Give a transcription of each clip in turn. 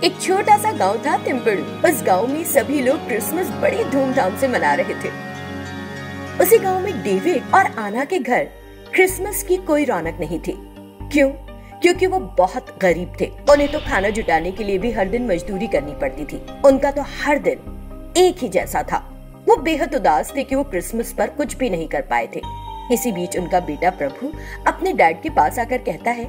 एक छोटा सा गांव था तिम्पड़ू। उस गांव में सभी लोग क्रिसमस बड़ी धूमधाम से मना रहे थे। उसी गांव में डेविड और आना के घर क्रिसमस की कोई रौनक नहीं थी। क्यों? क्योंकि वो बहुत गरीब थे। उन्हें तो खाना जुटाने के लिए भी हर दिन मजदूरी करनी पड़ती थी। उनका तो हर दिन एक ही जैसा था। वो बेहद उदास थे कि वो क्रिसमस पर कुछ भी नहीं कर पाए थे। इसी बीच उनका बेटा प्रभु अपने डैड के पास आकर कहता है,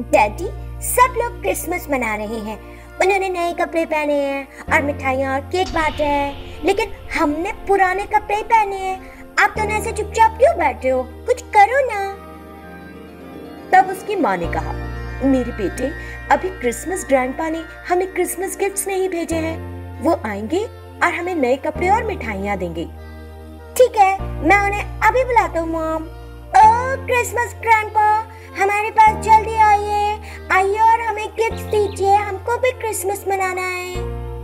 डैडी, सब लोग क्रिसमस मना रहे हैं। उन्होंने नए कपड़े पहने हैं और मिठाइयाँ और केक बांटे हैं, लेकिन हमने पुराने कपड़े पहने हैं। आप तो ऐसे चुपचाप क्यों बैठे हो? कुछ करो ना। तब उसकी माँ ने कहा, मेरे बेटे, अभी क्रिसमस ग्रैंडपा ने हमें क्रिसमस गिफ्ट्स नहीं भेजे हैं। वो आएंगे और हमें नए कपड़े और मिठाइयाँ देंगे। ठीक है, मैं उन्हें अभी बुलाता हूँ मॉम। ओह क्रिसमस ग्रैंडपा, हमारे पास जल्दी आइए और हमें गिफ्ट्स दीजिए। हमको भी क्रिसमस मनाना है।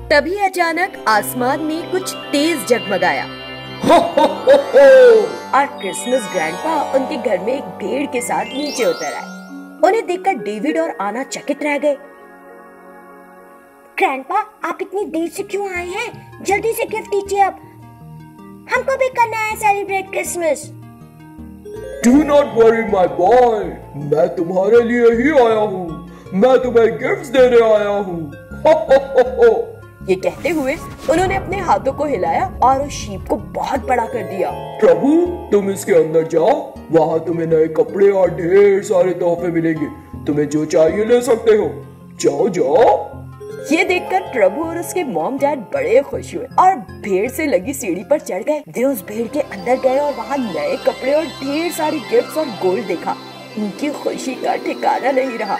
तभी अचानक आसमान में कुछ तेज जगमगाया और क्रिसमस ग्रैंडपा उनके घर में एक भेड़ के साथ नीचे उतर आए। उन्हें देखकर डेविड और आना चकित रह गए। ग्रैंडपा, आप इतनी देर से क्यों आए हैं? जल्दी से गिफ्ट दीजिए। अब हमको भी करना है celebrate Christmas. Do not worry my boy, मैं तुम्हारे लिए ही आया हूँ। मैं तुम्हें गिफ्ट्स देने आया हूँ। ये कहते हुए उन्होंने अपने हाथों को हिलाया और उस शीप को बहुत बड़ा कर दिया। प्रभु, तुम इसके अंदर जाओ। वहाँ तुम्हें नए कपड़े और ढेर सारे तोहफे मिलेंगे। तुम्हें जो चाहिए ले सकते हो। जाओ जाओ। ये देखकर प्रभु और उसके मॉम डैड बड़े खुश हुए और भेड़ से लगी सीढ़ी पर चढ़ गए। वे उस भेड़ के अंदर गए और वहाँ नए कपड़े और ढेर सारे गिफ्ट्स और गोल्ड देखा। उनकी खुशी का ठिकाना नहीं रहा।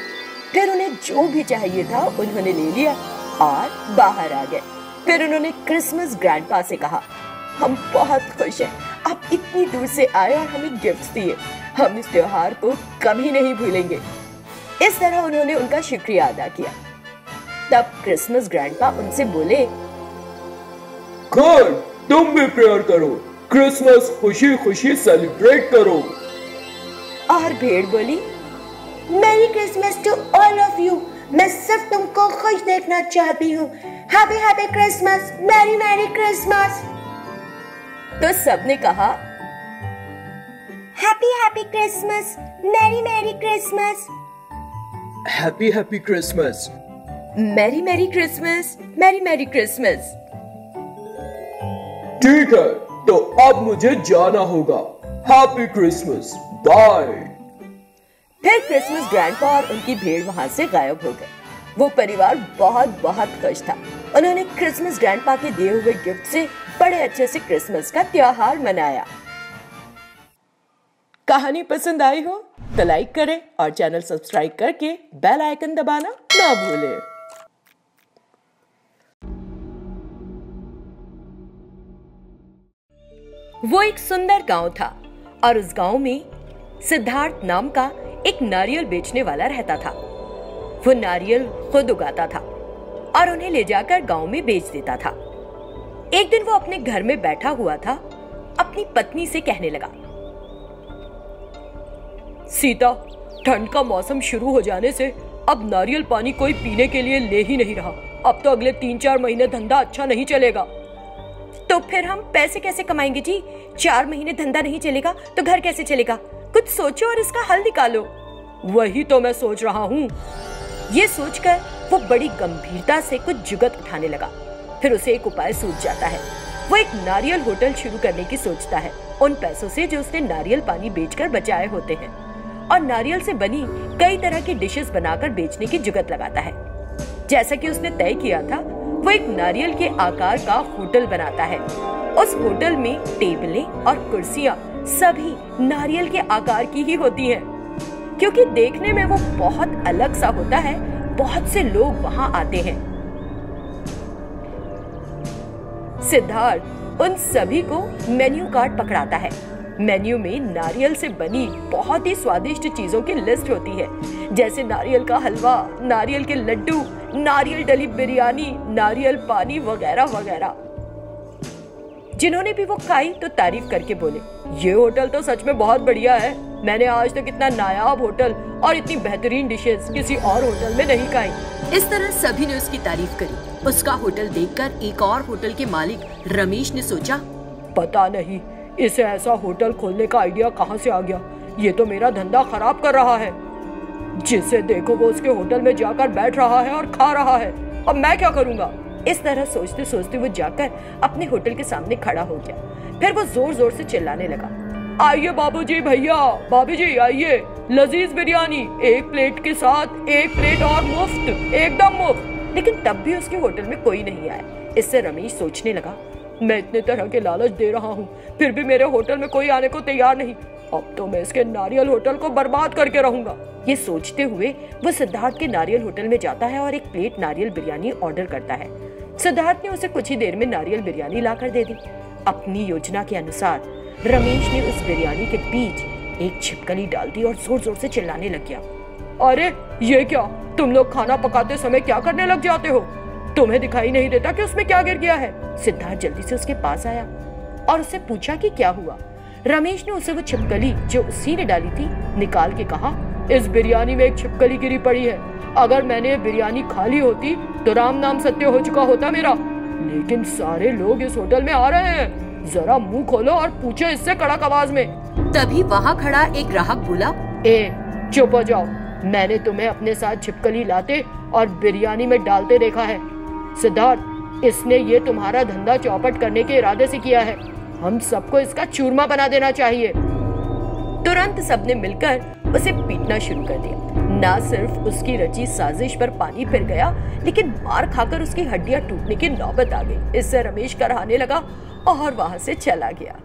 फिर उन्हें जो भी चाहिए था उन्होंने ले लिया और बाहर आ गए। फिर उन्होंने क्रिसमस ग्रैंडपा से कहा, हम बहुत खुश हैं। आप इतनी दूर से आए और हमें गिफ्ट्स दिए। हम इस त्योहार को कभी नहीं भूलेंगे। इस तरह उन्होंने उनका शुक्रिया अदा किया। तब क्रिसमस ग्रैंडपा उनसे बोले, गुड, तुम भी प्रेयर करो। क्रिसमस खुशी खुशी सेलिब्रेट करो। और भेड़ बोली, merry Christmas to all of you. मैं सिर्फ तुमको खुश देखना चाहती हूँ। Happy happy Christmas, merry merry Christmas. तो सबने कहा, happy happy Christmas, merry merry Christmas. Happy happy Christmas, merry merry Christmas, merry merry Christmas. ठीक है, तो अब मुझे जाना होगा। Happy Christmas, bye. फिर क्रिसमस ग्रैंडपा और उनकी भेड़ वहाँ से गायब हो गए। वो परिवार बहुत बहुत खुश था। उन्होंने क्रिसमस ग्रैंडपा के दिए हुए गिफ्ट से बड़े अच्छे से क्रिसमस का त्योहार मनाया। कहानी पसंद आई हो तो लाइक करें और चैनल सब्सक्राइब करके बेल आइकन दबाना ना भूलें। वो एक सुंदर गांव था और उस गांव में सिद्धार्थ नाम का एक नारियल बेचने वाला रहता था। वो नारियल खुद उगाता था और उन्हें ले जाकर गांव में बेच देता था। एक दिन वो अपने घर में बैठा हुआ था। अपनी पत्नी से कहने लगा, सीता, ठंड का मौसम शुरू हो जाने से अब नारियल पानी कोई पीने के लिए ले ही नहीं रहा। अब तो अगले 3-4 महीने धंधा अच्छा नहीं चलेगा। तो फिर हम पैसे कैसे कमाएंगे जी? 4 महीने धंधा नहीं चलेगा तो घर कैसे चलेगा? कुछ सोचो और इसका हल निकालो। वही तो मैं सोच रहा हूँ। ये सोचकर वो बड़ी गंभीरता से कुछ जुगत उठाने लगा। फिर उसे एक उपाय सूझ जाता है। वो एक नारियल होटल शुरू करने की सोचता है, उन पैसों से जो उसने नारियल पानी बेचकर बचाए होते हैं, और नारियल से बनी कई तरह की डिशेस बनाकर बेचने की जुगत लगाता है। जैसा कि उसने तय किया था, वो एक नारियल के आकार का होटल बनाता है। उस होटल में टेबलें और कुर्सियां सभी नारियल के आकार की ही होती हैं, क्योंकि देखने में वो बहुत अलग सा होता है। बहुत से लोग वहां आते हैं। सिद्धार्थ उन सभी को मेन्यू कार्ड पकड़ाता है। मेन्यू में नारियल से बनी बहुत ही स्वादिष्ट चीजों की लिस्ट होती है, जैसे नारियल का हलवा, नारियल के लड्डू, नारियल डली बिरयानी, नारियल पानी वगैरह वगैरह। जिन्होंने भी वो खाई तो तारीफ करके बोले, ये होटल तो सच में बहुत बढ़िया है। मैंने आज तक इतना नायाब होटल और इतनी बेहतरीन डिशेस किसी और होटल में नहीं खाई। इस तरह सभी ने उसकी तारीफ करी। उसका होटल देखकर एक और होटल के मालिक रमेश ने सोचा, पता नहीं इसे ऐसा होटल खोलने का आइडिया कहाँ से आ गया। ये तो मेरा धंधा खराब कर रहा है। जिसे देखो वो उसके होटल में जाकर बैठ रहा है और खा रहा है। अब मैं क्या करूँगा। इस तरह सोचते सोचते वो जाकर अपने होटल के सामने खड़ा हो गया। फिर वो जोर जोर से चिल्लाने लगा, आइए बाबूजी, भैया, भाभी जी, आइए, लजीज बिरयानी, एक प्लेट के साथ एक प्लेट और मुफ्त, एकदम मुफ्त। लेकिन तब भी उसके होटल में कोई नहीं आया। इससे रमेश सोचने लगा, मैं इतने तरह के लालच दे रहा हूँ, फिर भी मेरे होटल में कोई आने को तैयार नहीं। अब तो मैं इसके नारियल होटल को बर्बाद करके रहूंगा। ये सोचते हुए वो सिद्धार्थ के नारियल होटल में जाता है और एक प्लेट नारियल बिरयानी ऑर्डर करता है। सिद्धार्थ ने उसे कुछ ही देर में नारियल बिरयानी लाकर दे दी। अपनी योजना के अनुसार रमेश ने उस बिरयानी के बीच एक छिपकली डाल दी और जोर जोर से चिल्लाने लग गया, अरे ये क्या, तुम लोग खाना पकाते समय क्या करने लग जाते हो? तुम्हें दिखाई नहीं देता कि उसमें क्या गिर गया है? सिद्धार्थ जल्दी से उसके पास आया और उससे पूछा कि क्या हुआ। रमेश ने उसे वो छिपकली जो उसी ने डाली थी निकाल के कहा, इस बिरयानी में एक छिपकली गिरी पड़ी है। अगर मैंने बिरयानी खा ली होती तो राम नाम सत्य हो चुका होता मेरा। लेकिन सारे लोग इस होटल में आ रहे हैं, जरा मुंह खोलो और पूछो इससे कड़क आवाज में। तभी वहाँ खड़ा एक ग्राहक बोला, ए चुप हो जाओ, मैंने तुम्हें अपने साथ छिपकली लाते और बिरयानी में डालते देखा है। सिद्धार्थ, इसने ये तुम्हारा धंधा चौपट करने के इरादे से किया है। हम सबको इसका चूरमा बना देना चाहिए। तुरंत सबने मिलकर उसे पीटना शुरू कर दिया। ना सिर्फ उसकी रची साजिश पर पानी फिर गया, लेकिन मार खाकर उसकी हड्डियां टूटने की नौबत आ गई। इससे रमेश कराहने लगा और वहां से चला गया।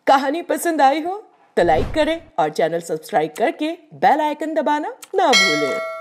कहानी पसंद आई हो तो लाइक करें और चैनल सब्सक्राइब करके बेल आइकन दबाना ना भूलें।